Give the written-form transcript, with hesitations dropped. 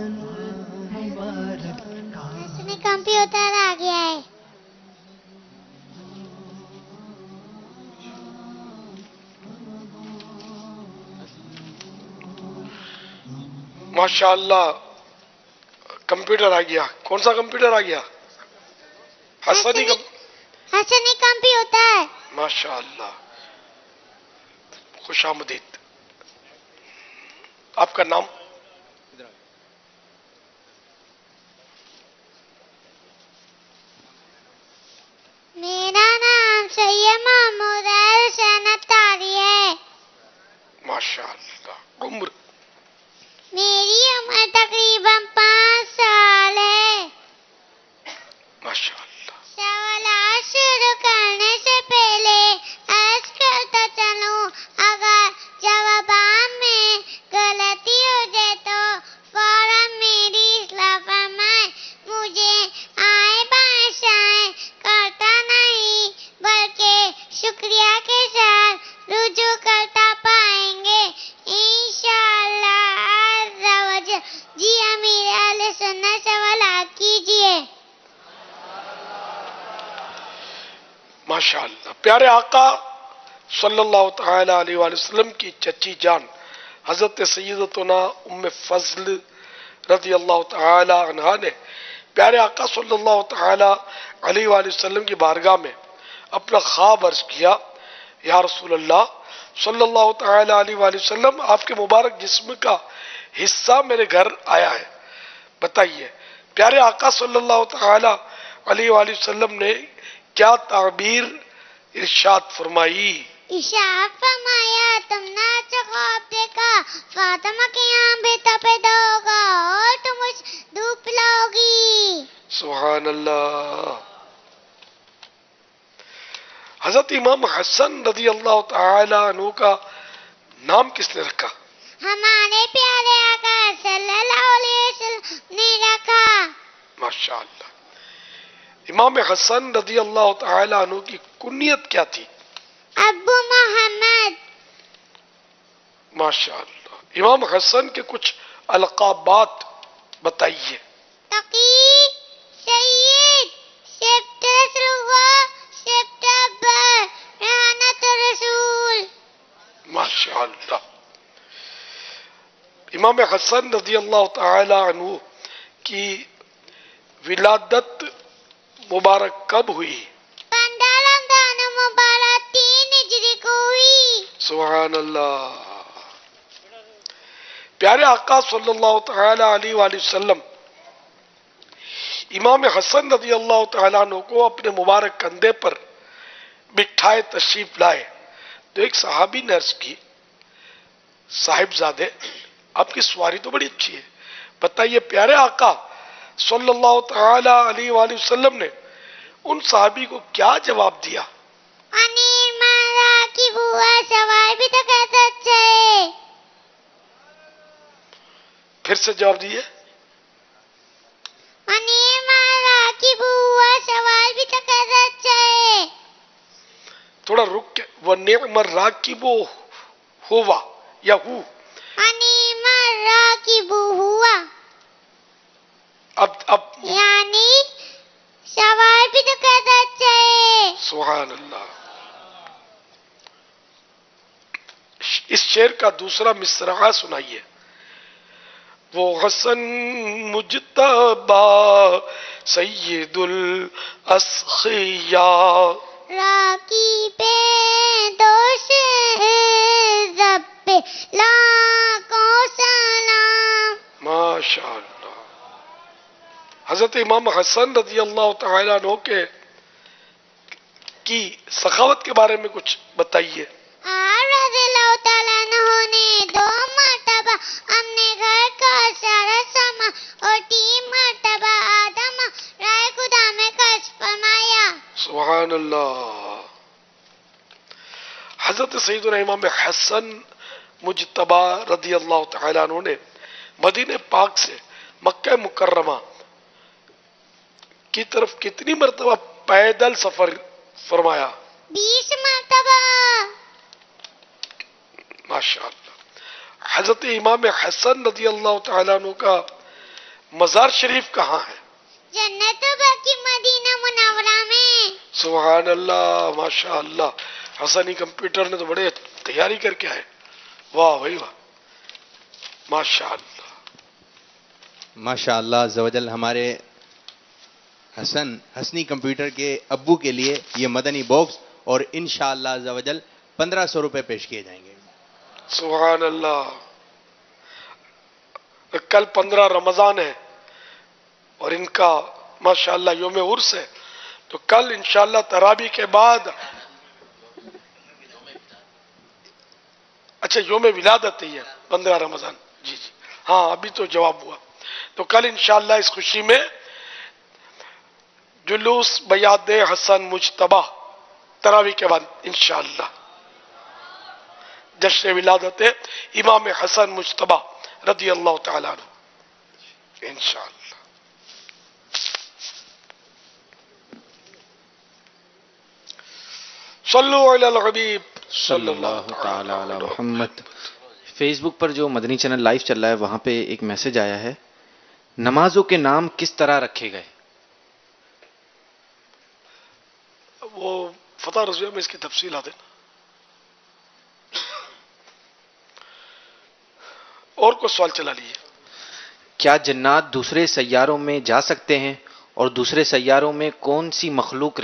اس میں کمپیوٹر آ گیا ہے. ماشاءاللہ کمپیوٹر آ گیا. کون سا کمپیوٹر آ گیا؟ حسنی حسنی کمپیوٹر. ماشاءاللہ خوش آمدید. آپ کا نام؟ میرا نام سید محمود حسین اتاری ہے. ماشاءاللہ. عمر؟ میری عمر تقریباً 5 سال ہے. ماشاءاللہ. سوالات شروع کرنے سے پہلے عرض کرتا چلوں، اگر جوابات میں غلطی ہو جائے تو فوراً میری اصلاح فرمائیں. مجھے آئے بائیں شائیں کرتا نہیں بلکہ شکریہ کے ساتھ رجوع کرتا پائیں گے انشاءاللہ عز و جل. جی امیر اہل سنت سوالات کیجئے. ماشاءاللہ. پیارے آقا صلی اللہ تعالی علیہ وآلہ وسلم کی چچی جان حضرت سیدتنا ام فضل رضی اللہ تعالی عنہا نے پیارے آقا صلی اللہ تعالی علیہ وآلہ وسلم کی بارگاہ میں اپنا خواب عرض کیا. یا رسول اللہ صلی اللہ تعالی علیہ وآلہ وسلم، آپ کے مبارک جسم کا حصہ میرے گھر آیا ہے، بتائیے پیارے آقا صلی اللہ تعالی علیہ وآلہ وسلم نے کیا تعبیر ارشاد فرمائی؟ ارشاد فرمایا، تم نے اچھا خواب دیکھا، فاطمہ کے یہاں بیٹا پیدا ہوگا اور تم اس دودھ پلاؤ گی. سبحان اللہ. حضرت امام حسن رضی اللہ تعالی عنہ کا نام کس نے رکھا؟ ہمارے پیارے آقا صلی اللہ علیہ وسلم نے رکھا. ماشاءاللہ. امام حسن رضی اللہ تعالی عنہ کی کنیت کیا تھی؟ ابو محمد. ماشاءاللہ. امام حسن کے کچھ القابات بتائیے. تقی، سید، سبت رسول، سبت اکبر، رحمت رسول. ماشاءاللہ. امام حسن رضی اللہ تعالی عنہ کی ولادت مبارک کب ہوئی؟ 15 رمضان مبارک 3 ہجری کو ہوئی. سبحان اللہ. پیارے آقا صلی اللہ تعالی علیہ وآلہ وسلم امام حسن رضی اللہ تعالیٰ عنہ کو اپنے مبارک کندھے پر بٹھائے تشریف لائے تو ایک صحابی نے عرض کی، صاحبزادے آپ کی سواری تو بڑی اچھی ہے، بتائیے پیارے آقا صلی اللہ تعالی علیہ وآلہ وسلم نے ان صحابی کو کیا جواب دیا؟ انیر مارا کی بوا سوال بھی تو کہتا اچھا ہے. پھر سے جواب دیئے. انیر مارا کی بوا سوال بھی تو کہتا اچھا ہے. تھوڑا رک کے وَنِعْمَ الرَّاكِبُ ہوا یا ہو. انیر مارا کی بوا اب یعنی سوال بھی تو کہتا اچھا ہے. سبحان اللہ. اس شعر کا دوسرا مصرعہ سنائیے. وہ حسن مجتبی سید الاسخیاء راکب دوست رب لاکھوں سلام. ماشاءاللہ. حضرت امام حسن رضی اللہ تعالیٰ عنہ کی سخاوت کے بارے میں کچھ بتائیے. آپ رضی اللہ تعالیٰ عنہ نے 2 مرتبہ اپنے گھر کا سارا سامان اور 3 مرتبہ آدم رائے خدا میں خرچ فرمایا. سبحان اللہ. حضرت سیدنا امام حسن مجتبی رضی اللہ تعالیٰ عنہ نے مدینہ پاک سے مکہ مکرمہ کی طرف کتنی مرتبہ پیدل سفر فرمایا؟ 20 مرتبہ. ماشاءاللہ. حضرت امام حسن رضی اللہ تعالیٰ عنہ کا مزار شریف کہاں ہے؟ جنت باقی مدینہ منورہ میں. سبحان اللہ، ماشاء اللہ. حسنی کمپیوٹر نے تو بڑے تیاری کر کے آئے. واہ بھائی واہ، ماشاء اللہ. ماشاء اللہ عز و جل. ہمارے حسنی کمپیوٹر کے ابو کے لیے یہ مدنی باکس اور انشاءاللہ عز و جل 1500 روپے پیش کیے جائیں گے. سبحان اللہ. کل 15 رمضان ہے اور ان کا ماشاءاللہ یوم عرس ہے، تو کل انشاءاللہ تراویح کے بعد، اچھا یوم ولادت ہی ہے 15 رمضان. جی جی ہاں، ابھی تو جواب ہوا. تو کل انشاءاللہ اس خوشی میں جلوس بیاد حسن مجتبی تراویح کے بعد انشاءاللہ جشن ولادت امام حسن مجتبی رضی اللہ تعالی عنہ انشاءاللہ. صلو علی الحبیب صلی اللہ تعالی علی محمد. فیس بک پر جو مدنی چینل لائیو چل رہا ہے وہاں پہ ایک میسج آیا ہے، نمازوں کے نام کس طرح رکھے گئے؟ وہ فتح رضویہ میں اس کی تفصیل آتے نا. اور کوئی سوال چلا لیجیے. کیا جنات دوسرے سیاروں میں جا سکتے ہیں اور دوسرے سیاروں میں کون سی مخلوق